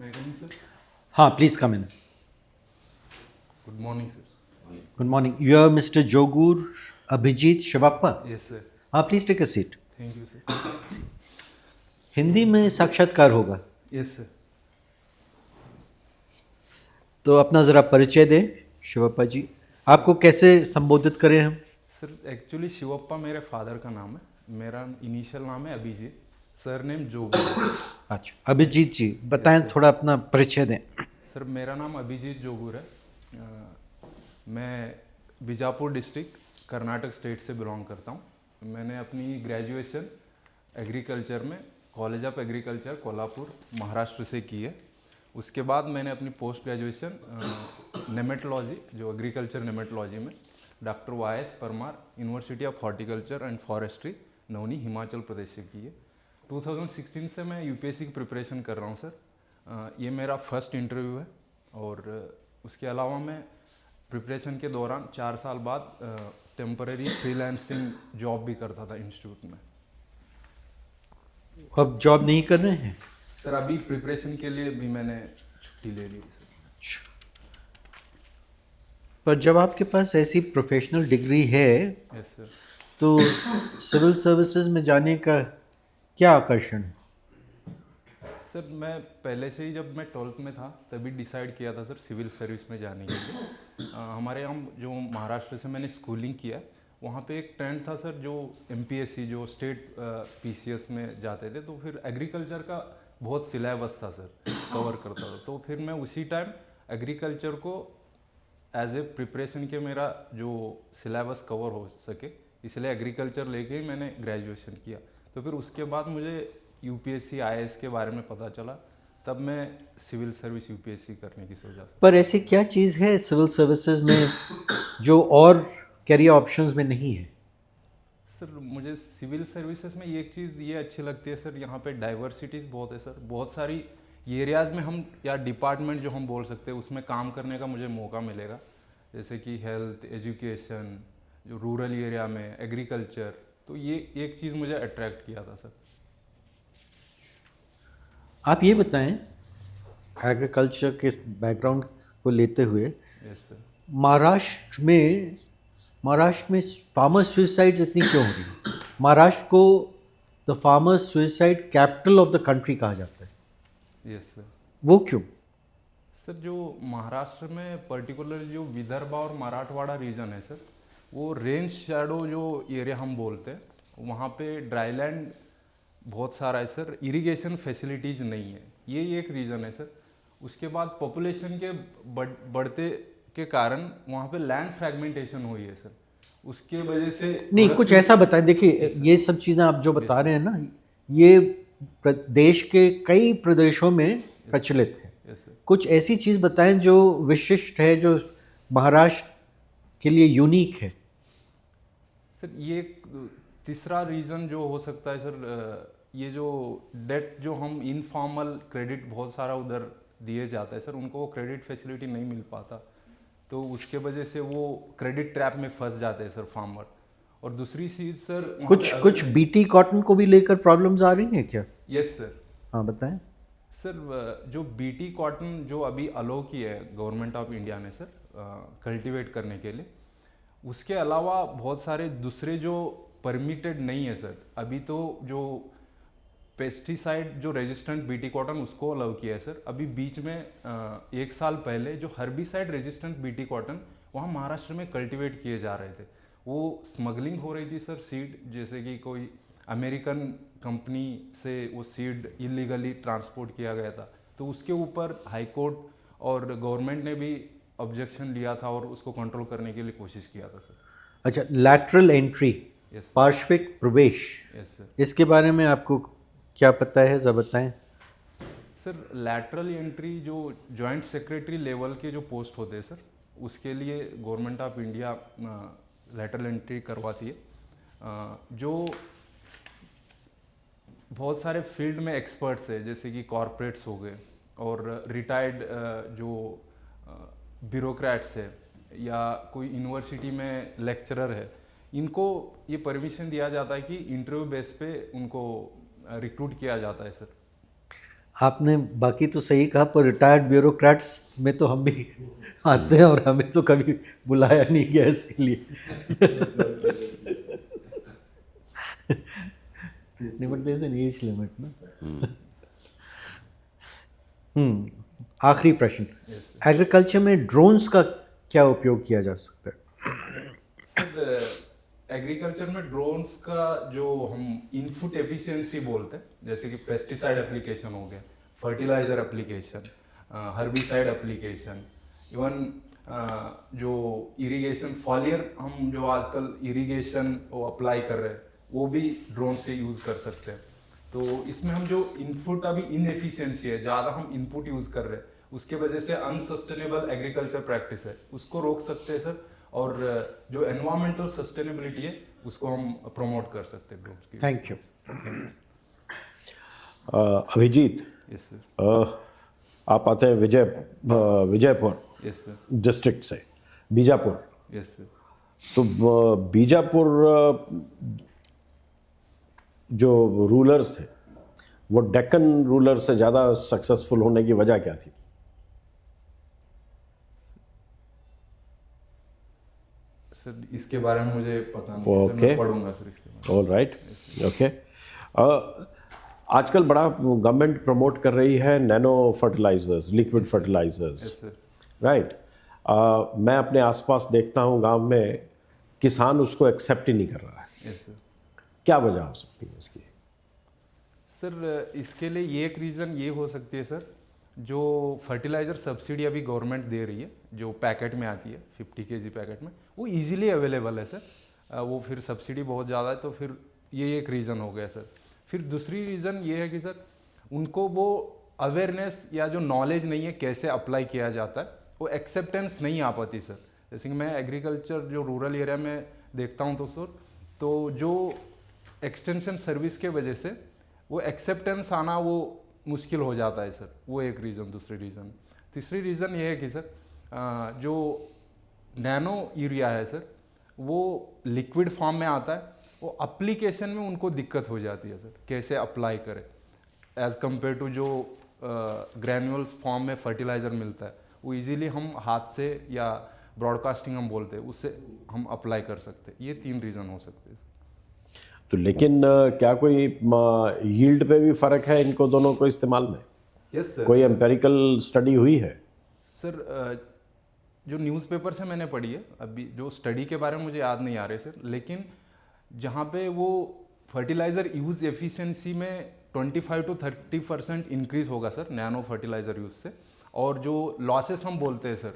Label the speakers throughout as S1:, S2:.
S1: Megan, sir.
S2: हाँ, please come in.
S1: Good morning, sir.
S2: Good morning. You are Mr. Jogur Abhijit Shivappa.
S1: Yes, sir.
S2: हाँ, please take a seat.
S1: Thank you, sir.
S2: Hindi में साक्षात्कार होगा,
S1: Yes, sir.
S2: तो अपना ज़रा परिचय दें शिवप्पा जी. आपको कैसे संबोधित करें हम?
S1: सर एक्चुअली शिवप्पा मेरे फादर का नाम है. मेरा इनिशियल नाम है अभिजीत, सर नेम जोगुर.
S2: अच्छा, अभिजीत जी बताएं,
S1: Yes, sir.
S2: थोड़ा अपना परिचय दें.
S1: सर मेरा नाम अभिजीत जोगुर है. मैं बीजापुर डिस्ट्रिक्ट कर्नाटक स्टेट से बिलोंग करता हूँ. मैंने अपनी ग्रेजुएशन एग्रीकल्चर में college of agriculture Kolhapur Maharashtra से की है. उसके बाद मैंने अपनी पोस्ट ग्रेजुएशन नेमेटोलॉजी जो एग्रीकल्चर नेमेटोलॉजी में doctor Y S. Parmar university of horticulture and forestry Nauni Himachal Pradesh से की है. 2016 से मैं यूपीएससी की प्रिपरेशन कर रहा हूँ सर. ये मेरा फर्स्ट इंटरव्यू है और उसके अलावा मैं प्रिपरेशन के दौरान 4 साल बाद टेम्पररी फ्रीलांसिंग जॉब भी करता था इंस्टीट्यूट में.
S2: अब जॉब नहीं कर रहे हैं?
S1: सर अभी प्रिपरेशन के लिए भी मैंने छुट्टी ले ली सर.
S2: पर जब आपके पास ऐसी प्रोफेशनल डिग्री है
S1: यस सर.
S2: तो सिविल सर्विसेज में जाने का क्या आकर्षण है?
S1: सर मैं पहले से ही जब मैं 12th में था तभी डिसाइड किया था सर सिविल सर्विस में जाने के लिए. हमारे यहाँ जो महाराष्ट्र से मैंने स्कूलिंग किया है वहाँ पे एक ट्रेंड था सर जो एमपीएससी जो स्टेट पीसीएस में जाते थे, तो फिर एग्रीकल्चर का बहुत सिलेबस था सर, कवर करता था. तो फिर मैं उसी टाइम एग्रीकल्चर को एज ए प्रिपरेशन के मेरा जो सिलेबस कवर हो सके इसलिए एग्रीकल्चर लेके ही मैंने ग्रेजुएशन किया. तो फिर उसके बाद मुझे यूपीएससी आईएएस के बारे में पता चला, तब मैं सिविल सर्विस यूपीएससी करने की सोचा.
S2: पर ऐसी क्या चीज़ है सिविल सर्विसेज में जो और कैरियर ऑप्शंस में नहीं है?
S1: सर मुझे सिविल सर्विसेज में एक चीज़ ये अच्छी लगती है सर, यहाँ पे डाइवर्सिटीज़ बहुत है सर. बहुत सारी एरियाज़ में हम या डिपार्टमेंट जो हम बोल सकते हैं उसमें काम करने का मुझे मौका मिलेगा, जैसे कि हेल्थ, एजुकेशन, जो रूरल एरिया में एग्रीकल्चर. तो ये एक चीज़ मुझे अट्रैक्ट किया था सर.
S2: आप ये बताएं, एग्रीकल्चर के बैकग्राउंड को लेते हुए
S1: यस सर.
S2: महाराष्ट्र में फार्मर सुसाइड इतनी क्यों हो रही है? महाराष्ट्र को the farmer suicide capital of the country कहा जाता है.
S1: Yes sir.
S2: वो क्यों?
S1: सर जो महाराष्ट्र में पर्टिकुलर जो विदर्भ और मराठवाड़ा रीजन है सर, वो रेन शैडो जो एरिया हम बोलते हैं, वहाँ पे ड्राईलैंड बहुत सारा है सर. इरिगेशन फैसिलिटीज़ नहीं है, ये एक रीज़न है सर. उसके बाद पॉपुलेशन के बढ़ते के कारण वहाँ पे लैंड फ्रैगमेंटेशन हुई है सर. उसके वजह से
S2: नहीं, कुछ ऐसा बताएं. देखिए, ये सब चीज़ें आप जो बता रहे हैं ना, ये देश के कई प्रदेशों में प्रचलित है.
S1: Yes sir.
S2: कुछ ऐसी चीज़ बताएं जो विशिष्ट है, जो महाराष्ट्र के लिए यूनिक है.
S1: सर ये तीसरा रीज़न जो हो सकता है सर, ये जो डेट जो हम इनफॉर्मल क्रेडिट बहुत सारा उधर दिए जाता है सर, उनको वो क्रेडिट फैसिलिटी नहीं मिल पाता, तो उसके वजह से वो क्रेडिट ट्रैप में फंस जाते हैं सर फार्मर. और दूसरी चीज़ सर,
S2: कुछ बीटी कॉटन को भी लेकर प्रॉब्लम्स आ रही हैं क्या?
S1: Yes sir.
S2: हाँ, बताएं.
S1: सर जो बीटी कॉटन जो अभी अलो की है गवर्नमेंट ऑफ इंडिया ने सर कल्टीवेट करने के लिए, उसके अलावा बहुत सारे दूसरे जो परमिटेड नहीं है सर. अभी तो जो पेस्टिसाइड जो रेजिस्टेंट बीटी कॉटन उसको अलाउ किया है सर. अभी बीच में 1 साल पहले जो हर्बिसाइड रेजिस्टेंट बीटी कॉटन वहाँ महाराष्ट्र में कल्टीवेट किए जा रहे थे, वो स्मगलिंग हो रही थी सर सीड, जैसे कि कोई अमेरिकन कंपनी से वो सीड इलीगली ट्रांसपोर्ट किया गया था. तो उसके ऊपर हाई कोर्ट और गवर्नमेंट ने भी ऑब्जेक्शन लिया था और उसको कंट्रोल करने के लिए कोशिश किया था सर.
S2: अच्छा, लैटरल एंट्री,
S1: यस
S2: पार्श्विक प्रवेश,
S1: यस सर.
S2: इसके बारे में आपको क्या पता है, जरा बताएं.
S1: सर लैटरल एंट्री जो जॉइंट सेक्रेटरी लेवल के जो पोस्ट होते हैं सर, उसके लिए government of India lateral entry करवाती है. जो बहुत सारे फील्ड में एक्सपर्ट्स है, जैसे कि कॉरपोरेट्स हो गए और रिटायर्ड जो ब्यूरोक्रेट्स है या कोई यूनिवर्सिटी में लेक्चरर है, इनको ये परमिशन दिया जाता है कि इंटरव्यू बेस पे उनको रिक्रूट किया जाता है सर.
S2: आपने बाकी तो सही कहा, पर रिटायर्ड ब्यूरोक्रेट्स में तो हम भी आते हैं और हमें तो कभी बुलाया नहीं गया इसके लिए। नहीं, but there is an age limit ना। आखिरी प्रश्न, एग्रीकल्चर में ड्रोन्स का क्या उपयोग किया जा सकता है?
S1: सर एग्रीकल्चर में ड्रोन्स का जो हम इनपुट एफिशिएंसी बोलते हैं, जैसे कि पेस्टिसाइड एप्लीकेशन हो गया, fertiliser application, herbicide application, even जो इरिगेशन फॉलियर, हम जो आजकल इरिगेशन वो अप्लाई कर रहे हैं वो भी ड्रोन से यूज़ कर सकते हैं। तो इसमें हम जो इनपुट अभी इनएफिशिएंसी है, ज़्यादा हम इनपुट यूज़ कर रहे हैं, उसके वजह से अनसस्टेनेबल एग्रीकल्चर प्रैक्टिस है, उसको रोक सकते हैं सर। और जो एनवायरमेंटल सस्टेनेबिलिटी है उसको हम प्रमोट कर सकते हैं ड्रोन की।
S2: Thank you.
S3: Abhijeet,
S1: yes sir.
S3: आप आते हैं विजयपुर
S1: यस सर।
S3: डिस्ट्रिक्ट से, बीजापुर।
S1: Yes sir.
S3: तो बीजापुर जो रूलर्स थे वो डेक्कन रूलर से ज़्यादा सक्सेसफुल होने की वजह क्या थी?
S1: सर इसके बारे में मुझे पता नहीं है सर, मैं पढ़ूंगा सर इसके बारे
S3: ऑल राइट, ओके। आजकल बड़ा गवर्नमेंट प्रमोट कर रही है nano fertilisers, liquid fertilisers,
S1: yes sir.
S3: Right. मैं अपने आसपास देखता हूँ गांव में किसान उसको एक्सेप्ट ही नहीं कर रहा है।
S1: Yes sir.
S3: क्या वजह हो सकती है इसकी?
S1: सर इसके लिए ये एक रीज़न ये हो सकती है सर, जो फर्टिलाइज़र सब्सिडी अभी गवर्नमेंट दे रही है, जो पैकेट में आती है 50 kg पैकेट में, वो इजीली अवेलेबल है सर। वो फिर सब्सिडी बहुत ज़्यादा है, तो फिर ये एक रीज़न हो गया सर। फिर दूसरी रीज़न ये है कि सर उनको वो अवेयरनेस या जो नॉलेज नहीं है कैसे अप्लाई किया जाता है, वो एक्सेप्टेंस नहीं आ पाती सर। जैसे कि मैं एग्रीकल्चर जो रूरल एरिया में देखता हूँ तो सर, तो जो एक्सटेंशन सर्विस के वजह से वो एक्सेप्टेंस आना वो मुश्किल हो जाता है सर। वो एक रीज़न। दूसरी रीज़न, तीसरी रीज़न ये है कि सर जो नैनो यूरिया है सर, वो लिक्विड फॉर्म में आता है, वो एप्लीकेशन में उनको दिक्कत हो जाती है सर, कैसे अप्लाई करें एज़ कम्पेयर टू जो ग्रैन्यूल्स फॉर्म में फर्टिलाइज़र मिलता है, वो इजीली हम हाथ से या ब्रॉडकास्टिंग हम बोलते हैं उससे हम अप्लाई कर सकते हैं। ये 3 रीज़न हो सकते हैं।
S3: तो लेकिन क्या कोई यील्ड पे भी फर्क है इनको दोनों को इस्तेमाल में?
S1: Yes sir.
S3: कोई एम्पेरिकल स्टडी हुई है?
S1: सर जो न्यूज़पेपर से मैंने पढ़ी है, अभी जो स्टडी के बारे में मुझे याद नहीं आ रहे सर, लेकिन जहाँ पे वो फर्टिलाइज़र यूज़ एफिशिएंसी में 25 to 30% इंक्रीज होगा सर नैनो फर्टिलाइज़र यूज़ से। और जो लॉसेस हम बोलते हैं सर,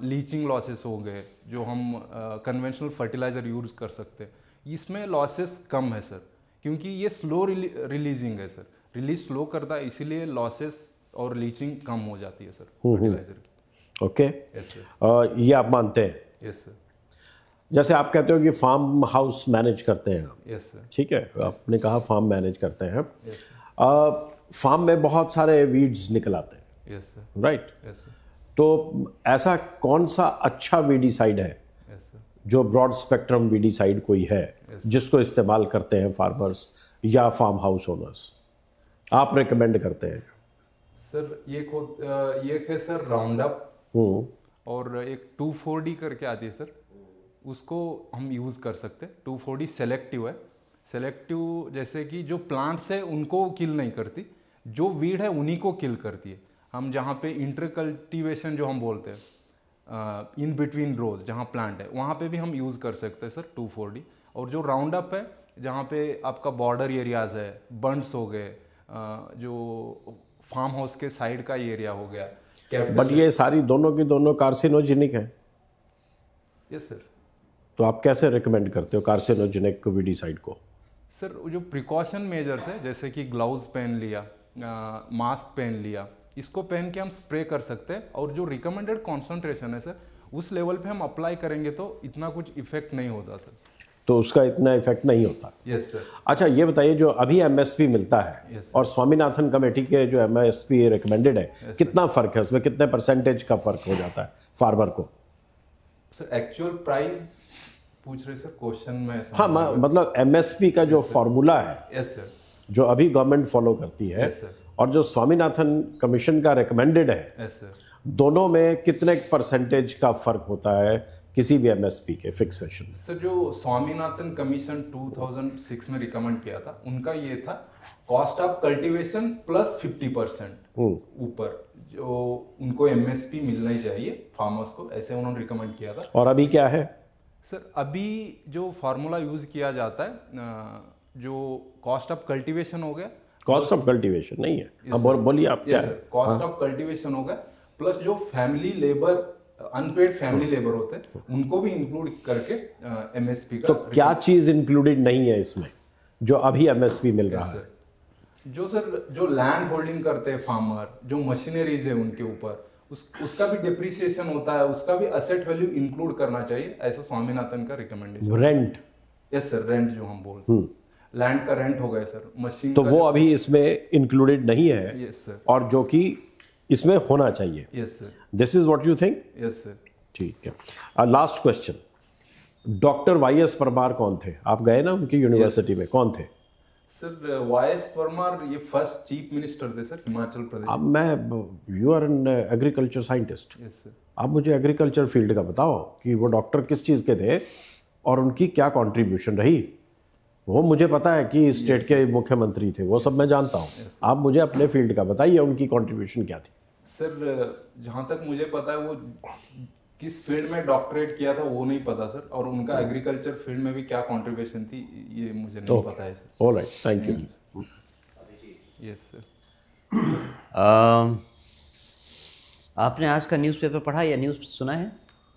S1: लीचिंग लॉसेस हो गए, जो हम कन्वेंशनल फर्टिलाइज़र यूज़ कर सकते हैं, इसमें लॉसेस कम है सर, क्योंकि ये स्लो रिलीजिंग है सर, रिलीज स्लो करता है, इसीलिए लॉसेस और लीचिंग कम हो जाती है सर फर्टिलाइज़र की।
S3: ओके।
S1: Yes sir.
S3: ये आप मानते हैं?
S1: Yes sir.
S3: जैसे आप कहते हो कि फार्म हाउस मैनेज करते हैं आप,
S1: यस सर।
S3: ठीक है, आपने कहा फार्म मैनेज करते हैं।
S1: यस
S3: फार्म में बहुत सारे वीड्स निकल आते हैं,
S1: yes sir.
S3: Right?
S1: Yes sir.
S3: तो ऐसा कौन सा अच्छा वीडीसाइड है
S1: यस सर।
S3: जो ब्रॉड स्पेक्ट्रम वीडीसाइड कोई है जिसको इस्तेमाल करते हैं फार्मर्स या फार्म हाउस ओनर्स, आप रेकमेंड करते हैं?
S1: सर ये है सर राउंड अप, और एक 2,4-D करके आती है सर, उसको हम यूज़ कर सकते हैं। 2,4-D सेलेक्टिव है। सेलेक्टिव जैसे कि जो प्लांट्स है उनको किल नहीं करती, जो वीड है उन्हीं को किल करती है। हम जहाँ पे इंटरकल्टिवेशन जो हम बोलते हैं, इन बिटवीन रोज जहाँ प्लांट है, वहाँ पे भी हम यूज़ कर सकते हैं सर 2,4-D। और जो राउंड अप है, जहाँ पे आपका बॉर्डर एरियाज है, बंड्स हो गए, जो फार्म हाउस के साइड का एरिया हो गया।
S3: बट ये सारी दोनों की दोनों कार्सिनोजेनिक है।
S1: Yes sir.
S3: तो आप कैसे रिकमेंड करते हो कार्सिनोजेनिक वीडीसाइड को?
S1: सर जो प्रिकॉशन मेजर्स है, जैसे कि ग्लव्स पहन लिया, मास्क पहन लिया, इसको पहन के हम स्प्रे कर सकते हैं। और जो रिकमेंडेड कॉन्सेंट्रेशन है सर, उस लेवल पे हम अप्लाई करेंगे तो इतना कुछ इफेक्ट नहीं होता सर।
S3: तो उसका इतना इफेक्ट नहीं होता?
S1: Yes sir.
S3: अच्छा, ये बताइए, जो अभी एमएसपी मिलता है
S1: Yes,
S3: और स्वामीनाथन कमेटी के जो एमएसपी रिकमेंडेड है, कितना फर्क है उसमें? कितने परसेंटेज का फर्क हो जाता है फार्मर को?
S1: सर एक्चुअल प्राइस पूछ रहे सर, क्वेश्चन में?
S3: हाँ, मतलब एमएसपी का जो फॉर्मूला है,
S1: यस सर।
S3: जो अभी गवर्नमेंट फॉलो करती है,
S1: Yes, sir.
S3: और जो स्वामीनाथन कमीशन का रिकमेंडेड है,
S1: यस सर।
S3: दोनों में कितने परसेंटेज का फर्क होता है किसी भी एमएसपी के फिक्सेशन?
S1: सर जो स्वामीनाथन कमीशन 2006 में रिकमेंड किया था, उनका ये था कॉस्ट ऑफ कल्टीवेशन प्लस 50% ऊपर जो उनको एमएसपी मिलना ही चाहिए फार्मर्स को, ऐसे उन्होंने रिकमेंड किया था।
S3: और अभी क्या है?
S1: सर अभी जो फार्मूला यूज किया जाता है, जो कॉस्ट ऑफ कल्टीवेशन हो गया,
S3: कॉस्ट ऑफ कल्टीवेशन नहीं है। अब और बोलिए आप क्या है?
S1: कॉस्ट ऑफ कल्टीवेशन हो गया प्लस जो family labour, unpaid family labour होते हैं, उनको भी इंक्लूड करके एमएसपी का।
S3: तो क्या चीज इंक्लूडेड नहीं है इसमें जो अभी एमएसपी मिल रहा है?
S1: जो लैंड होल्डिंग करते हैं फार्मर, जो मशीनरीज है उनके ऊपर, उसका भी डिप्रिसिएशन होता है, उसका भी असेट वैल्यू इंक्लूड करना चाहिए, ऐसा स्वामीनाथन का recommendation.
S3: Rent?
S1: Yes sir, rent जो हम बोल, लैंड का रेंट हो गया सर, मशीन
S3: तो वो अभी इसमें इंक्लूडेड नहीं है।
S1: Yes sir.
S3: और जो कि इसमें होना चाहिए।
S1: Yes sir.
S3: This is what you think?
S1: Yes sir.
S3: ठीक है। Last question, doctor Y S. Parmar कौन थे? आप गए ना उनकी यूनिवर्सिटी में, कौन थे?
S1: Sir Y S. परमार ये फर्स्ट चीफ मिनिस्टर थे सर हिमाचल प्रदेश।
S3: अब मैं, you are an agriculture scientist,
S1: yes sir.
S3: आप मुझे एग्रीकल्चर फील्ड का बताओ कि वो डॉक्टर किस चीज़ के थे और उनकी क्या कंट्रीब्यूशन रही। वो मुझे पता है कि स्टेट के मुख्यमंत्री थे, वो सब मैं जानता हूँ। आप मुझे अपने फील्ड का बताइए, उनकी कंट्रीब्यूशन क्या थी?
S1: सर जहाँ तक मुझे पता है वो किस फील्ड में डॉक्टरेट किया था वो नहीं पता सर, और उनका एग्रीकल्चर फील्ड में भी क्या कंट्रीब्यूशन थी ये मुझे नहीं पता है sir.
S3: Alright, thank you.
S1: Yes sir.
S4: आपने आज का न्यूज़पेपर पढ़ा या न्यूज़ सुना है?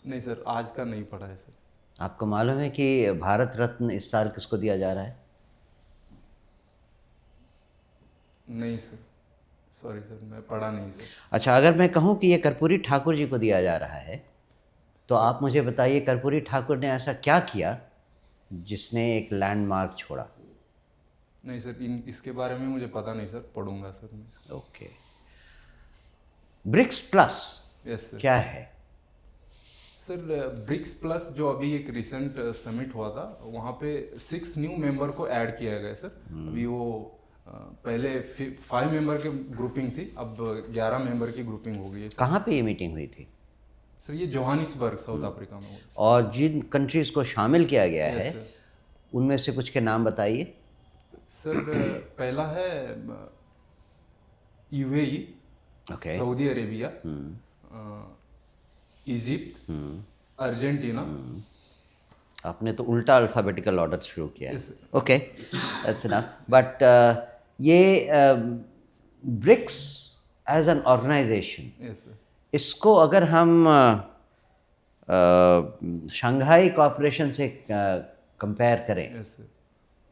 S1: नहीं सर, आज का नहीं पढ़ा है सर।
S4: आपको मालूम है कि भारत रत्न इस साल किसको दिया जा रहा है?
S1: नहीं सर, सॉरी सर, मैं पढ़ा नहीं सर।
S4: अच्छा, अगर मैं कहूँ कि ये कर्पूरी ठाकुर जी को दिया जा रहा है, तो आप मुझे बताइए कर्पूरी ठाकुर ने ऐसा क्या किया जिसने एक लैंडमार्क छोड़ा?
S1: नहीं सर, इसके बारे में मुझे पता नहीं सर, पढ़ूंगा सर मैं।
S4: Okay. BRICS plus
S1: yes sir.
S4: क्या है?
S1: सर ब्रिक्स प्लस जो अभी एक रिसेंट समिट हुआ था, वहाँ पे 6 न्यू मेंबर को ऐड किया गया सर। अभी वो पहले 5 मेंबर की ग्रुपिंग थी, अब 11 मेंबर की ग्रुपिंग हो गई है।
S4: कहाँ पे ये मीटिंग हुई थी?
S1: सर ये जोहानिसबर्ग साउथ अफ्रीका में हुई।
S4: और जिन कंट्रीज़ को शामिल किया गया
S1: Yes,
S4: है
S1: sir.
S4: उनमें से कुछ के नाम बताइए।
S1: सर पहला है UAE,
S4: okay.
S1: Saudi Arabia, Egypt, Argentina.
S4: आपने तो उल्टा अल्फ़ाबेटिकल ऑर्डर शुरू किया है।
S1: Yes, sir.
S4: Okay, that's enough. But ये BRICS as an organisation,
S1: yes sir.
S4: इसको अगर हम शंघाई कॉरपोरेशन से कंपेयर करें,
S1: yes sir.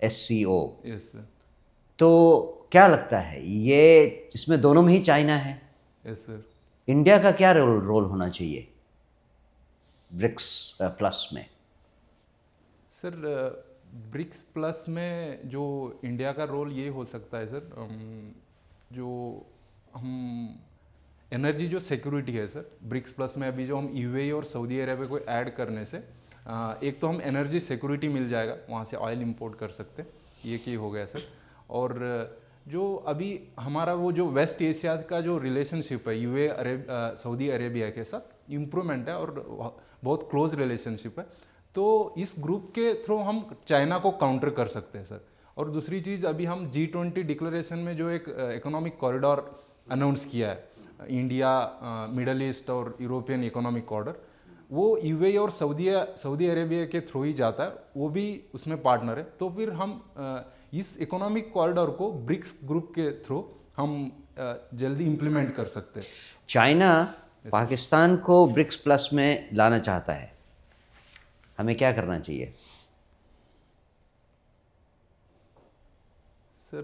S4: SCO,
S1: yes sir.
S4: तो क्या लगता है ये इसमें दोनों में ही चाइना है?
S1: Yes sir.
S4: इंडिया का क्या रोल होना चाहिए ब्रिक्स प्लस में?
S1: सर ब्रिक्स प्लस में जो इंडिया का रोल ये हो सकता है सर, जो हम एनर्जी जो सिक्योरिटी है सर, ब्रिक्स प्लस में अभी जो हम यूएई और सऊदी अरेबिया को ऐड करने से एक तो हम एनर्जी सिक्योरिटी मिल जाएगा, वहाँ से ऑयल इंपोर्ट कर सकते हैं, ये की हो गया सर। और जो अभी हमारा वो जो वेस्ट एशिया का जो रिलेशनशिप है सऊदी अरेबिया के साथ, इम्प्रूवमेंट है और बहुत क्लोज रिलेशनशिप है, तो इस ग्रुप के थ्रू हम चाइना को काउंटर कर सकते हैं सर। और दूसरी चीज़, अभी हम G20 डिक्लेरेशन में जो एक इकोनॉमिक कॉरिडोर अनाउंस किया है, इंडिया, मिडल ईस्ट और यूरोपियन इकोनॉमिक कॉरिडोर, वो यूएई और सऊदी अरेबिया के थ्रू ही जाता है, वो भी उसमें पार्टनर है। तो फिर हम इस इकोनॉमिक कॉरिडोर को ब्रिक्स ग्रुप के थ्रू हम जल्दी इम्प्लीमेंट कर सकते हैं।
S4: चाइना पाकिस्तान को ब्रिक्स प्लस में लाना चाहता है, हमें क्या करना चाहिए?
S1: सर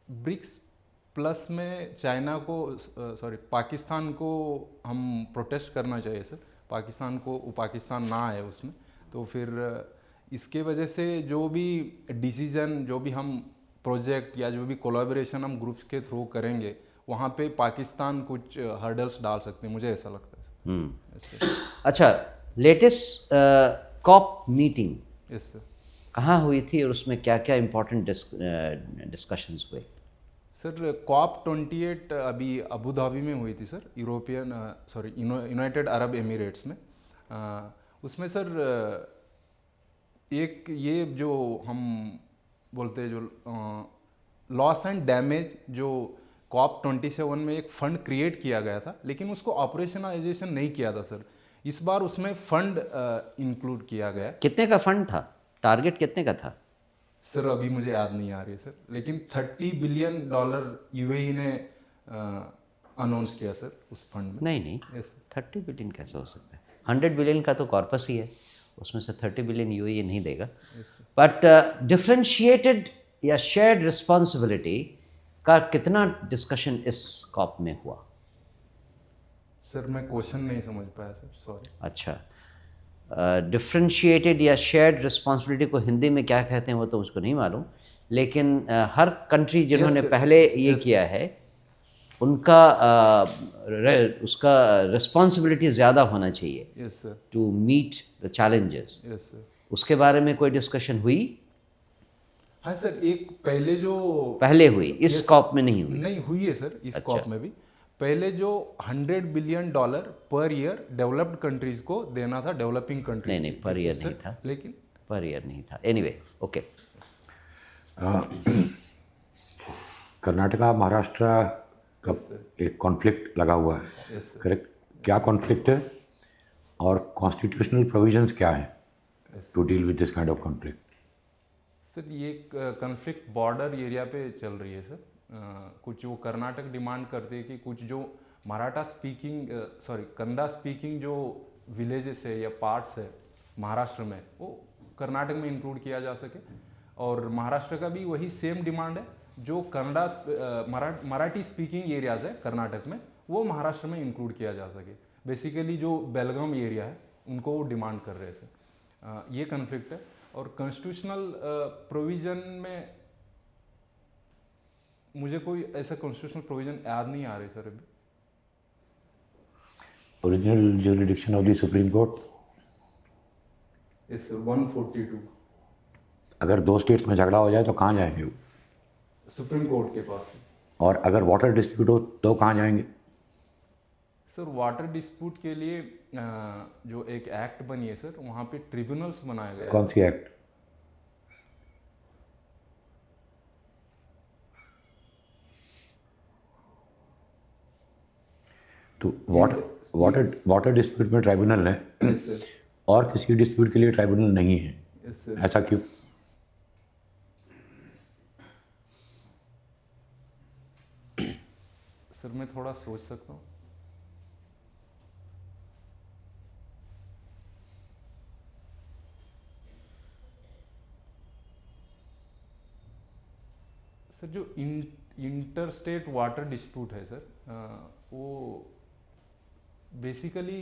S1: ब्रिक्स प्लस में चाइना को, पाकिस्तान को हम प्रोटेस्ट करना चाहिए सर। पाकिस्तान ना आए उसमें, तो फिर इसके वजह से जो भी डिसीजन, जो भी हम प्रोजेक्ट या जो भी कोलैबोरेशन हम ग्रुप्स के थ्रू करेंगे, वहाँ पे पाकिस्तान कुछ हर्डल्स डाल सकते हैं, मुझे ऐसा लगता है।
S4: अच्छा, latest COP meeting
S1: yes sir.
S4: कहाँ हुई थी और उसमें क्या क्या इम्पोर्टेंट डिस्कशंस हुए?
S1: सर कॉप 28 अभी अबू धाबी में हुई थी सर, यूनाइटेड अरब एमिरेट्स में। उसमें सर एक ये जो हम बोलते हैं जो लॉस एंड डैमेज जो कॉप 27 में एक फंड क्रिएट किया गया था, लेकिन उसको ऑपरेशनलाइजेशन नहीं किया था सर। इस बार उसमें फंड इंक्लूड किया गया।
S4: कितने का फंड था? टारगेट कितने का था?
S1: सर अभी मुझे याद नहीं आ रही सर, लेकिन $30 बिलियन यूएई ने अनाउंस किया सर उस फंड में।
S4: नहीं,
S1: यस
S4: 30 बिलियन कैसे हो सकता है? 100 बिलियन का तो कॉर्पस ही है, उसमें से 30 बिलियन यूएई नहीं देगा। बट डिफरेंशिएटेड या शेयर्ड रिस्पॉन्सिबिलिटी का कितना डिस्कशन इस कॉप में हुआ?
S1: सर मैं क्वेश्चन नहीं समझ पाया सर, सॉरी।
S4: अच्छा, डिफरेंशिएटेड या शेयर्ड रिस्पॉन्सिबिलिटी को हिंदी में क्या कहते हैं वो तो मुझको नहीं मालूम, लेकिन हर कंट्री जिन्होंने
S1: sir.
S4: पहले ये किया है उनका उसका रिस्पॉन्सिबिलिटी ज़्यादा होना चाहिए
S1: yes sir,
S4: to meet the challenges.
S1: Yes sir.
S4: उसके बारे में कोई डिस्कशन हुई?
S1: हाँ सर, एक पहले जो
S4: पहले हुई, इस कॉप में नहीं हुई।
S1: नहीं हुई है सर, इस कॉप में भी पहले जो $100 billion per year developed countries को देना था, डेवलपिंग कंट्रीज।
S4: नहीं, पर ईयर नहीं था,
S1: लेकिन
S4: पर ईयर नहीं था। Anyway, okay.
S5: कर्नाटका महाराष्ट्र का एक कॉन्फ्लिक्ट लगा हुआ है,
S1: यस सर,
S5: करेक्ट? क्या कॉन्फ्लिक्ट है और कॉन्स्टिट्यूशनल प्रोविजंस क्या हैं to deal with this kind of conflict?
S1: Sir ये कन्फ्लिक्ट बॉर्डर एरिया पे चल रही है सर। कुछ वो कर्नाटक डिमांड करते हैं कि कुछ जो मराठा स्पीकिंग कन्नड़ा स्पीकिंग जो विलेजेस है या पार्ट्स है महाराष्ट्र में, वो कर्नाटक में इंक्लूड किया जा सके। और महाराष्ट्र का भी वही सेम डिमांड है, जो कन्नड़ा मराठी स्पीकिंग एरियाज है कर्नाटक में, वो महाराष्ट्र में इंक्लूड किया जा सके। बेसिकली जो बेलगाम एरिया है उनको वो डिमांड कर रहे थे। ये कन्फ्लिक्ट है। और कॉन्स्टिट्यूशनल प्रोविज़न में मुझे कोई ऐसा कॉन्स्टिट्यूशनल प्रोविज़न याद नहीं आ रही सर अभी।
S5: Original jurisdiction of the supreme court?
S1: Yes sir, 142
S5: अगर दो स्टेट्स में झगड़ा हो जाए तो कहाँ जाएंगे वो?
S1: सुप्रीम कोर्ट के पास।
S5: और अगर वाटर डिस्प्यूट हो तो कहाँ जाएंगे?
S1: सर वाटर डिस्प्यूट के लिए जो एक एक्ट बनी है सर, वहाँ पे ट्रिब्यूनल्स बनाया गया है।
S5: कौन सी एक्ट? तो वाटर डिस्प्यूट में ट्राइब्यूनल है
S1: यस सर,
S5: और किसी डिस्प्यूट के लिए ट्राइब्यूनल नहीं है,
S1: यस सर।
S5: ऐसा क्यों?
S1: सर मैं थोड़ा सोच सकता हूँ। सर जो इंटर स्टेट वाटर डिस्प्यूट है सर, वो basically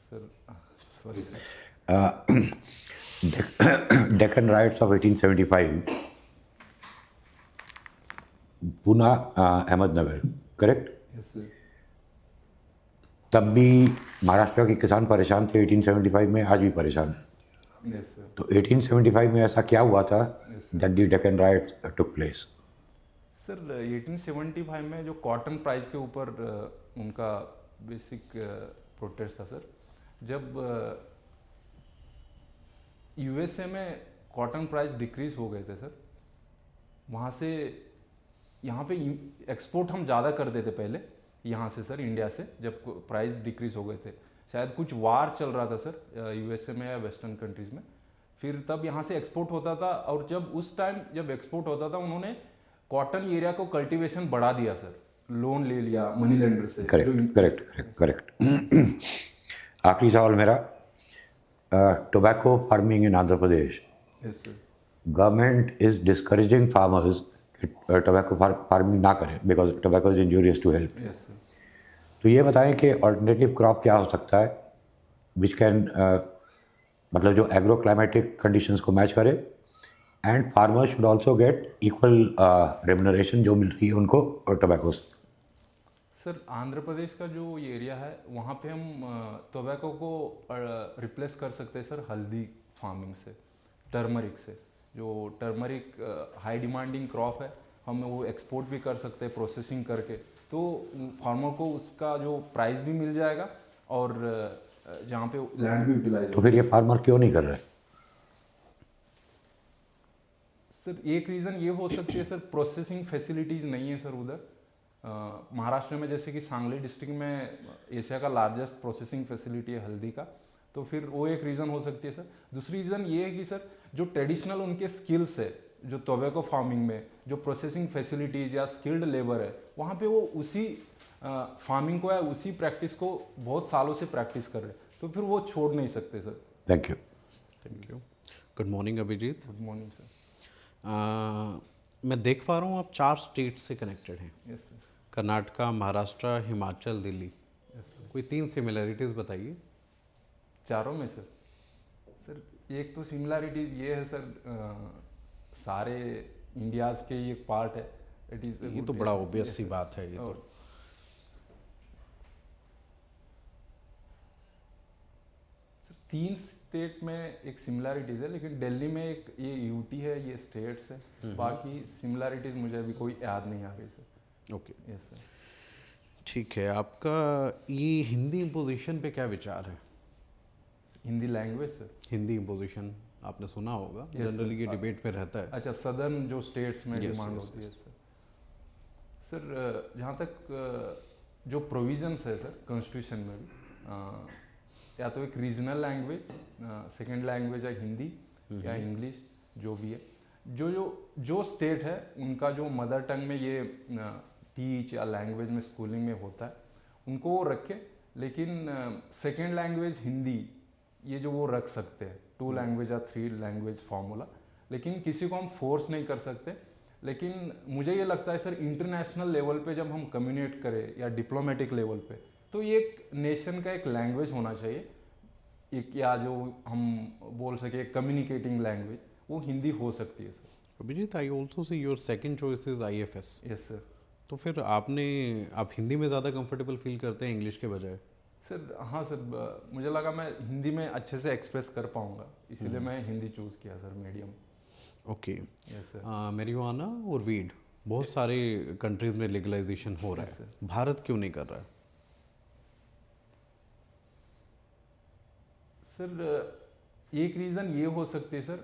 S1: sir sorry sir,
S5: Deccan rights of 1875, Poona, Ahmednagar, correct?
S1: Yes sir,
S5: तब भी महाराष्ट्र के किसान परेशान थे 1875 में, आज भी परेशान हैं।
S1: Yes sir.
S5: तो 1875 में ऐसा क्या हुआ था that the Deccan rights took place?
S1: Sir 1875 में जो कॉटन प्राइस के ऊपर उनका बेसिक प्रोटेस्ट था सर। जब यूएसए में कॉटन प्राइस डिक्रीज हो गए थे सर, वहाँ से यहाँ पे एक्सपोर्ट हम ज़्यादा करते थे पहले यहाँ से सर, इंडिया से, जब प्राइस डिक्रीज हो गए थे। शायद कुछ वार चल रहा था सर यूएसए में या वेस्टर्न कंट्रीज़ में, फिर तब यहाँ से एक्सपोर्ट होता था। और जब उस टाइम जब एक्सपोर्ट होता था, उन्होंने कॉटन एरिया को कल्टीवेशन बढ़ा दिया सर, लोन ले लिया मनी लेंडर से।
S5: Correct correct correct correct. आखिरी सवाल मेरा, tobacco farming in Andhra Pradesh,
S1: yes sir,
S5: government is discouraging farmers tobacco farming ना करें because tobacco is injurious to health.
S1: Yes sir.
S5: तो ये बताएं कि ऑल्टरनेटिव क्रॉप क्या हो सकता है विच कैन मतलब जो एग्रो क्लाइमेटिक कंडीशंस को मैच करे, and farmers should also get equal remuneration जो मिल रही है उनको टोबैको से।
S1: सर आंध्र प्रदेश का जो एरिया है वहाँ पे हम टोबैको को रिप्लेस कर सकते हैं सर हल्दी फार्मिंग से, टर्मरिक से। जो टर्मरिक हाई डिमांडिंग क्रॉप है, हम वो एक्सपोर्ट भी कर सकते हैं प्रोसेसिंग करके, तो फार्मर को उसका जो प्राइस भी मिल जाएगा और जहाँ पे लैंड भी यूटिलाइज
S5: तो फिर ये फार्मर क्यों नहीं कर रहे?
S1: सर एक रीज़न ये हो सकती है सर, प्रोसेसिंग फैसिलिटीज़ नहीं है सर उधर। महाराष्ट्र में जैसे कि सांगली डिस्ट्रिक्ट में एशिया का लार्जेस्ट प्रोसेसिंग फैसिलिटी है हल्दी का, तो फिर वो एक रीज़न हो सकती है सर। दूसरी रीज़न ये है कि सर जो ट्रेडिशनल उनके स्किल्स है, जो टोबैको फार्मिंग में जो प्रोसेसिंग फैसिलिटीज़ या स्किल्ड लेबर है, वहाँ पे वो उसी फार्मिंग को या उसी प्रैक्टिस को बहुत सालों से प्रैक्टिस कर रहे हैं, तो फिर वो छोड़ नहीं सकते sir.
S5: Thank you.
S6: Thank you. Good morning Abhijeet.
S1: Good morning sir.
S6: मैं देख पा रहा हूँ आप 4 स्टेट से कनेक्टेड हैं,
S1: यस सर।
S6: कर्नाटका, महाराष्ट्र, हिमाचल, दिल्ली। कोई 3 सिमिलरिटीज़ बताइए।
S1: चारों में सर, सर एक तो सिमिलरिटीज़ ये है सर, सारे इंडियाज़ के ये पार्ट है। इट इज़
S6: ये तो बड़ा ऑब्वियस सी बात है ये तो।
S1: सर 3 स्टेट में एक सिमिलरिटीज़ है, लेकिन दिल्ली में एक ये यूटी है, ये स्टेट्स है, बाकी सिमिलरिटीज़ मुझे अभी कोई याद नहीं आ रही सर।
S6: Okay,
S1: yes sir.
S6: ठीक है। आपका ये हिंदी इम्पोजिशन पे क्या विचार है?
S1: Hindi language sir.
S6: Hindi imposition आपने सुना होगा,
S1: Yes,
S6: जनरली ये
S1: sir.
S6: डिबेट में रहता है।
S1: अच्छा, सदर्न जो स्टेट्स में
S6: Yes,
S1: डिमांड
S6: yes,
S1: होती है सर। सर जहाँ तक जो प्रोविजंस है सर कॉन्स्टिट्यूशन में भी, या तो एक रीजनल लैंग्वेज, सेकंड लैंग्वेज है हिंदी या इंग्लिश, जो भी है, जो स्टेट है उनका जो मदर टंग में ये टीच या लैंग्वेज में स्कूलिंग में होता है, उनको वो रखे। लेकिन सेकंड लैंग्वेज हिंदी ये जो वो रख सकते हैं, 2 लैंग्वेज या 3 लैंग्वेज फार्मूला, लेकिन किसी को हम फोर्स नहीं कर सकते। लेकिन मुझे ये लगता है सर, इंटरनेशनल लेवल पे जब हम कम्युनिकेट करें या डिप्लोमेटिक लेवल पे, तो ये एक नेशन का एक लैंग्वेज होना चाहिए, एक या जो हम बोल सके कम्युनिकेटिंग लैंग्वेज, वो हिंदी हो सकती है sir.
S6: Abhijeet, I also see your second choice is IFS।
S1: Yes sir.
S6: तो फिर आप हिंदी में ज़्यादा कंफर्टेबल फील करते हैं इंग्लिश के बजाय?
S1: सर हाँ सर, मुझे लगा मैं हिंदी में अच्छे से एक्सप्रेस कर पाऊंगा, इसीलिए मैं हिंदी चूज़ किया sir, medium.
S6: Okay.
S1: Yes sir.
S6: Marijuana और वीड बहुत सारे कंट्रीज में लीगलाइजेशन हो रहा
S1: Yes,
S6: है, भारत क्यों नहीं कर रहा है?
S1: सर एक रीज़न ये हो सकती है सर,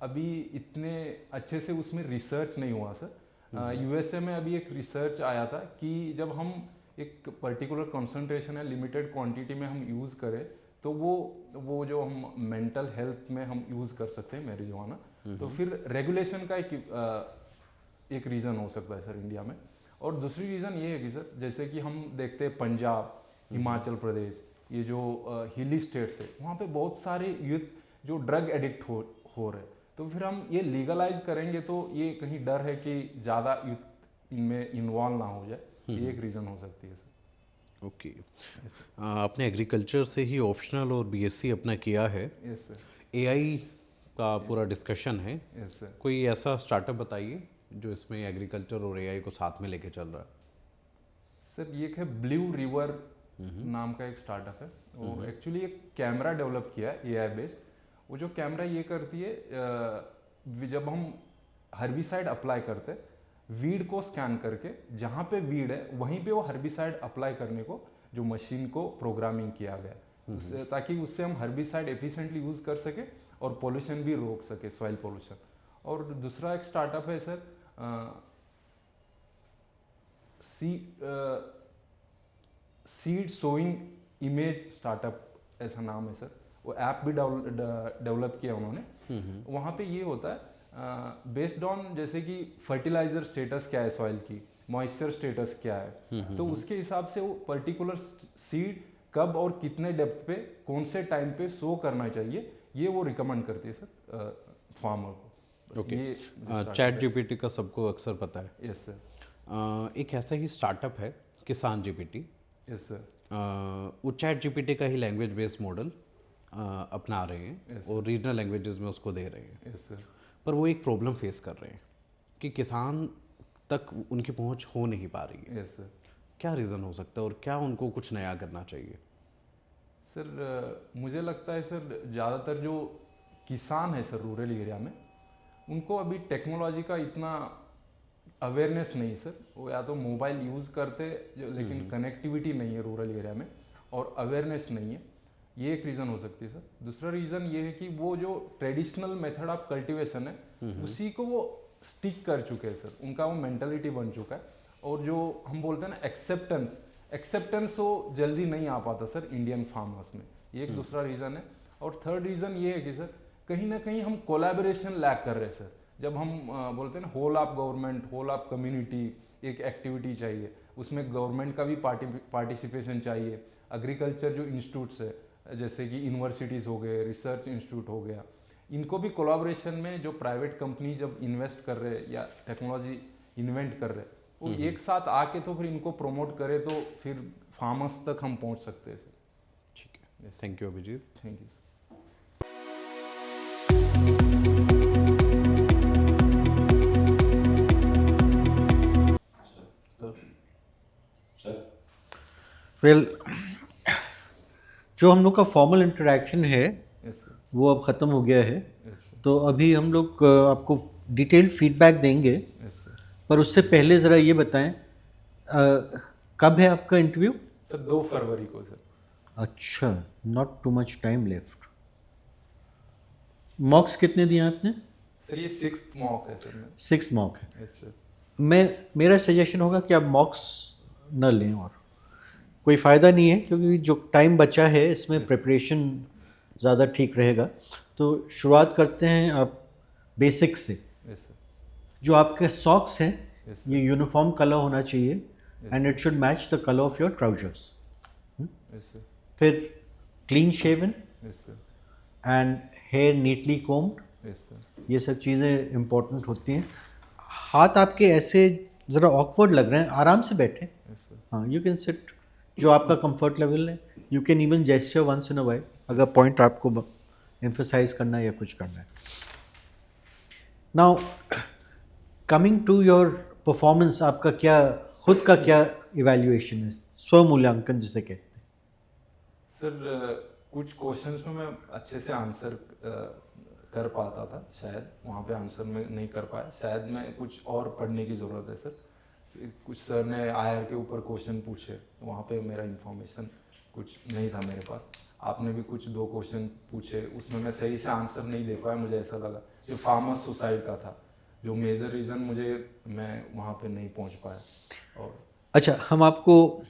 S1: अभी इतने अच्छे से उसमें रिसर्च नहीं हुआ सर। USA में अभी एक रिसर्च आया था कि जब हम एक पर्टिकुलर कंसंट्रेशन या लिमिटेड क्वांटिटी में हम यूज़ करें, तो वो जो हम मेंटल हेल्थ में हम यूज़ कर सकते हैं मैरिजुआना, तो फिर रेगुलेशन का एक रीज़न हो सकता है सर इंडिया में। और दूसरी रीज़न ये है कि सर, जैसे कि हम देखते हैं पंजाब, हिमाचल प्रदेश, ये जो हिली स्टेट्स है, वहाँ पे बहुत सारे यूथ जो ड्रग एडिक्ट हो रहे हैं, तो फिर हम ये लीगलाइज करेंगे तो ये कहीं डर है कि ज़्यादा यूथ इनमें इन्वॉल्व ना हो जाए, ये एक रीज़न हो सकती है सर।
S6: ओके। आपने एग्रीकल्चर से ही ऑप्शनल और BSc अपना किया है।
S1: Yes sir.
S6: AI का पूरा डिस्कशन है,
S1: यस सर।
S6: कोई ऐसा स्टार्टअप बताइए जो इसमें एग्रीकल्चर और AI को साथ में लेके चल रहा है।
S1: सर ये है ब्लू रिवर नाम का एक स्टार्टअप है, वो एक्चुअली एक कैमरा डेवलप किया है AI बेस्ड। वो जो कैमरा ये करती है, जब हम हर्बिसाइड अप्लाई करते हैं, वीड को स्कैन करके जहाँ पे वीड है वहीं पे वो हर्बिसाइड अप्लाई करने को जो मशीन को प्रोग्रामिंग किया गया उससे, ताकि उससे हम हर्बिसाइड एफिशिएंटली यूज़ कर सके और पोल्यूशन भी रोक सके, सॉइल पोल्यूशन। और दूसरा एक स्टार्टअप है sir, seed sowing image startup ऐसा नाम है सर। वो ऐप भी डेवलप किया उन्होंने। वहाँ पे ये होता है बेस्ड ऑन जैसे कि फर्टिलाइजर स्टेटस क्या है सॉइल की, मॉइस्चर स्टेटस क्या है, तो उसके हिसाब से वो पर्टिकुलर सीड कब और कितने डेप्थ पे कौन से टाइम पे सो करना चाहिए, ये वो रिकमेंड करती है सर फार्मर को।
S6: ओके। चैट GPT का सबको अक्सर पता है।
S1: Yes sir.
S6: एक ऐसा ही स्टार्टअप है किसान GPT।
S1: Yes sir.
S6: वो चैट GPT का ही लैंग्वेज बेस्ड मॉडल अपना रहे हैं और रीजनल लैंग्वेजेस में उसको दे रहे हैं।
S1: Yes sir.
S6: पर वो एक प्रॉब्लम फेस कर रहे हैं कि किसान तक उनकी पहुंच हो नहीं पा रही है।
S1: Yes sir.
S6: क्या रीज़न हो सकता है और क्या उनको कुछ नया करना चाहिए?
S1: सर मुझे लगता है सर, ज़्यादातर जो किसान है सर रूरल एरिया में, उनको अभी टेक्नोलॉजी का इतना अवेयरनेस नहीं सर। वो या तो मोबाइल यूज़ करते जो, लेकिन कनेक्टिविटी नहीं है रूरल एरिया में और अवेयरनेस नहीं है, ये एक रीज़न हो सकती है सर। दूसरा रीज़न ये है कि वो जो ट्रेडिशनल मेथड ऑफ कल्टीवेशन है उसी को वो स्टिक कर चुके हैं सर, उनका वो मेंटालिटी बन चुका है। और जो हम बोलते हैं ना एक्सेप्टेंस वो जल्दी नहीं आ पाता सर इंडियन फार्मर्स में, ये एक दूसरा रीज़न है। और थर्ड रीज़न ये है कि सर कहीं ना कहीं हम कोलैबोरेशन लैक कर रहे हैं सर। जब हम बोलते हैं ना whole of government, whole of community एक एक्टिविटी चाहिए, उसमें गवर्नमेंट का भी पार्टिसिपेशन चाहिए। एग्रीकल्चर जो इंस्टीट्यूट्स है जैसे कि यूनिवर्सिटीज़ हो गए, रिसर्च इंस्टीट्यूट हो गया, इनको भी कोलैबोरेशन में जो प्राइवेट कंपनी जब इन्वेस्ट कर रहे हैं या टेक्नोलॉजी इन्वेंट कर रहे हैं वो एक साथ आके तो फिर इनको प्रमोट करे तो फिर फार्मर्स तक हम पहुंच सकते हैं सर।
S6: ठीक है, thank you Abhijeet.
S1: Thank you sir.
S2: Well, जो हम लोग का फॉर्मल इंटरेक्शन है
S1: यस सर।
S2: वो अब ख़त्म हो गया है,
S1: यस सर।
S2: तो अभी हम लोग आपको डिटेल्ड फीडबैक देंगे,
S1: यस सर।
S2: पर उससे पहले ज़रा ये बताएं कब है आपका इंटरव्यू?
S1: सर 2 फरवरी को सर।
S2: अच्छा, not too much time left. मॉक्स कितने दिए आपने?
S1: सर ये 6th मॉक है सर।
S2: 6 मॉक है।
S1: Yes sir.
S2: मेरा सजेशन होगा कि आप मॉक्स न लें, और कोई फ़ायदा नहीं है क्योंकि जो टाइम बचा है इसमें प्रिपरेशन ज़्यादा ठीक रहेगा। तो शुरुआत करते हैं आप बेसिक से।
S1: Yes sir.
S2: जो आपके सॉक्स हैं
S1: Yes,
S2: ये यूनिफॉर्म कलर होना चाहिए and it should match the colour of your trousers.
S1: Yes sir.
S2: फिर clean shaven
S1: yes sir.
S2: And hair neatly combed,
S1: yes sir.
S2: ये सब चीज़ें इम्पोर्टेंट होती हैं। हाथ आपके ऐसे ज़रा ऑकवर्ड लग रहे हैं, आराम से बैठे।
S1: Yes sir.
S2: हाँ, यू कैन सिट जो आपका कंफर्ट लेवल है। You can even gesture once in a while अगर पॉइंट आपको एम्फसाइज करना है या कुछ करना है। Now coming to your performance, आपका क्या खुद का क्या इवैल्यूएशन है, स्व मूल्यांकन जिसे कहते हैं?
S1: सर कुछ क्वेश्चंस में मैं अच्छे से आंसर कर पाता था, शायद वहाँ पे आंसर में नहीं कर पाया, शायद मैं कुछ और पढ़ने की ज़रूरत है सर। कुछ सर ने आईआर के ऊपर क्वेश्चन पूछे, वहाँ पे मेरा इंफॉर्मेशन कुछ नहीं था मेरे पास। आपने भी कुछ 2 क्वेश्चन पूछे, उसमें मैं सही से आंसर नहीं दे पाया, मुझे ऐसा लगा। जो फार्मर्स सुसाइड का था, जो मेजर रीज़न मैं वहाँ पे नहीं पहुँच पाया। और
S2: अच्छा, हम आपको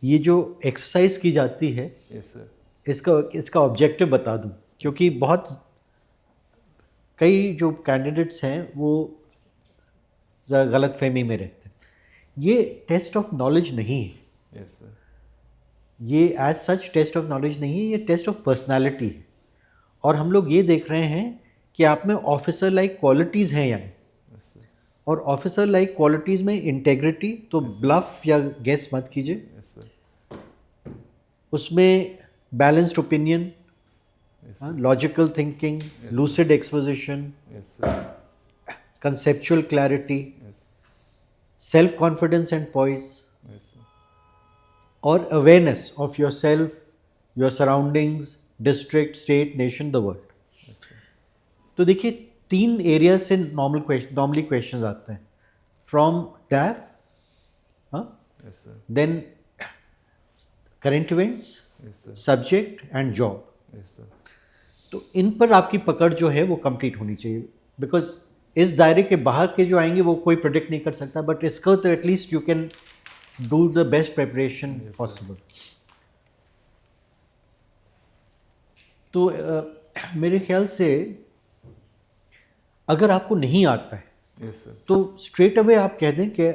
S2: ये जो एक्सरसाइज की जाती है
S1: यस सर।
S2: इसका ऑब्जेक्टिव बता दूं, क्योंकि बहुत कई जो कैंडिडेट्स हैं वो ज़रा गलत फहमी में रहते हैं। ये टेस्ट ऑफ नॉलेज नहीं है,
S1: यस सर।
S2: ये as such test of knowledge नहीं है, ये टेस्ट ऑफ पर्सनालिटी है। और हम लोग ये देख रहे हैं कि आप में ऑफिसर लाइक क्वालिटीज़ हैं या नहीं।
S1: Yes sir.
S2: और ऑफिसर लाइक क्वालिटीज़ में इंटेग्रिटी, तो ब्लफ या गेस मत कीजिए।
S1: Yes sir.
S2: उसमें balanced opinion, logical thinking, lucid exposition,
S1: yes sir.
S2: Conceptual clarity,
S1: yes.
S2: Self confidence and poise,
S1: yes sir.
S2: और awareness of your self, your surroundings, district, state, nation, the world. तो देखिए 3 area से normally questions आते हैं, from DAF,
S1: yes sir.
S2: Then current events,
S1: yes sir.
S2: Subject and job.
S1: Yes sir.
S2: तो इन पर आपकी पकड़ जो है वो कंप्लीट होनी चाहिए, बिकॉज इस दायरे के बाहर के जो आएंगे वो कोई प्रोडिक्ट नहीं कर सकता, बट इसको तो at least you can do the best preparation possible. तो मेरे ख्याल से अगर आपको नहीं आता है
S1: यस सर।
S2: तो स्ट्रेट अवे आप कह दें कि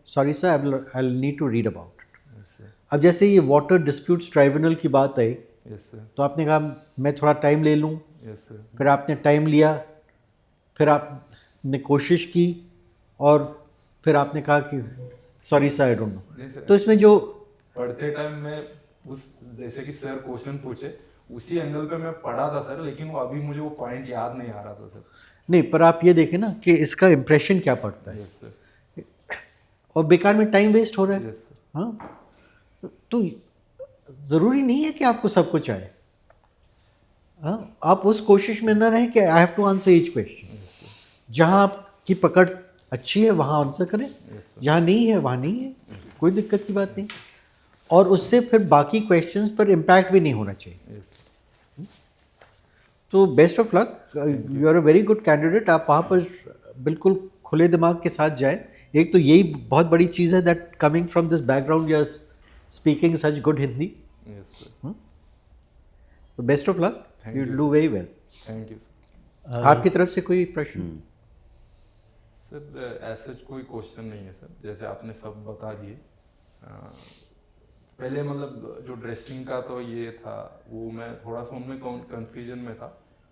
S2: sorry sir, I need to read about it.
S1: Yes sir.
S2: अब जैसे ये वाटर डिस्प्यूट्स ट्राइब्यूनल की बात आई,
S1: यस सर।
S2: तो आपने कहा मैं थोड़ा टाइम ले लूँ,
S1: यस सर।
S2: फिर आपने टाइम लिया, फिर आपने कोशिश की, और फिर आपने कहा कि sorry sir I don't know. तो इसमें जो
S1: पढ़ते टाइम में उस जैसे कि सर क्वेश्चन पूछे उसी एंगल पे मैं पढ़ा था सर, लेकिन वो अभी मुझे वो पॉइंट याद नहीं आ रहा था सर।
S2: नहीं, पर आप ये देखें ना कि इसका इम्प्रेशन क्या पड़ता है,
S1: यस सर।
S2: और बेकार में टाइम वेस्ट हो रहा है।
S1: Yes sir.
S2: हाँ, तो ज़रूरी नहीं है कि आपको सब कुछ आए। हाँ, आप उस कोशिश में ना रहें कि I have to answer each question. जहाँ आपकी पकड़ अच्छी है वहाँ आंसर करें, जहाँ नहीं है वहाँ नहीं है, कोई दिक्कत की बात नहीं। और उससे फिर बाकी क्वेश्चंस पर इम्पैक्ट भी नहीं होना चाहिए। तो best of luck, you are a very good candidate. आप वहाँ पर बिल्कुल खुले दिमाग के साथ जाए। एक तो यही बहुत बड़ी चीज़ है that coming from this background you are speaking such good Hindi.
S1: Yes sir,
S2: तो best of luck, you do very well.
S1: Thank you sir.
S2: आपकी तरफ से कोई प्रश्न?
S1: सर ऐसा कोई क्वेश्चन नहीं है सर, जैसे आपने सब बता दिए। पहले मतलब जो ड्रेसिंग का तो ये था, वो मैं थोड़ा सा उनमें कंफ्यूजन में था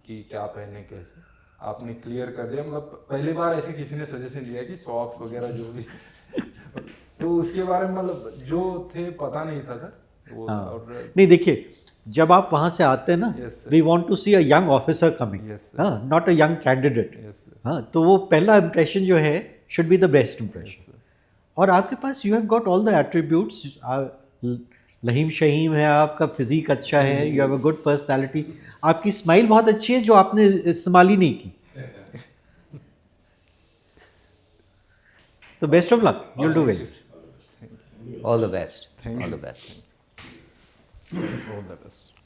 S1: कि क्या पहने कैसे। आपने क्लियर कर दिया, मतलब पहली बार ऐसे किसी ने सजेशन दिया कि सॉक्स वगैरह जो भी तो उसके बारे में मतलब जो थे पता नहीं था सर वो।
S2: हाँ।
S1: और
S2: नहीं देखिए, जब आप वहाँ से आते हैं ना,
S1: Yes, sir.
S2: We want to see a young officer coming,
S1: Yes, sir.
S2: हाँ, not a young candidate.
S1: Yes sir,
S2: हाँ, तो वो पहला इम्प्रेशन जो है should be the best impression. और आपके पास you have got all the attributes. लहीम शहीम है, आपका फिजिक अच्छा है, you have a good personality, आपकी स्माइल बहुत अच्छी है जो आपने इस्तेमाल ही नहीं की। तो best of luck, you'll do well.
S4: All the best.
S1: Thank
S4: All
S1: you,
S4: the
S1: sir.
S4: best.
S6: All the best.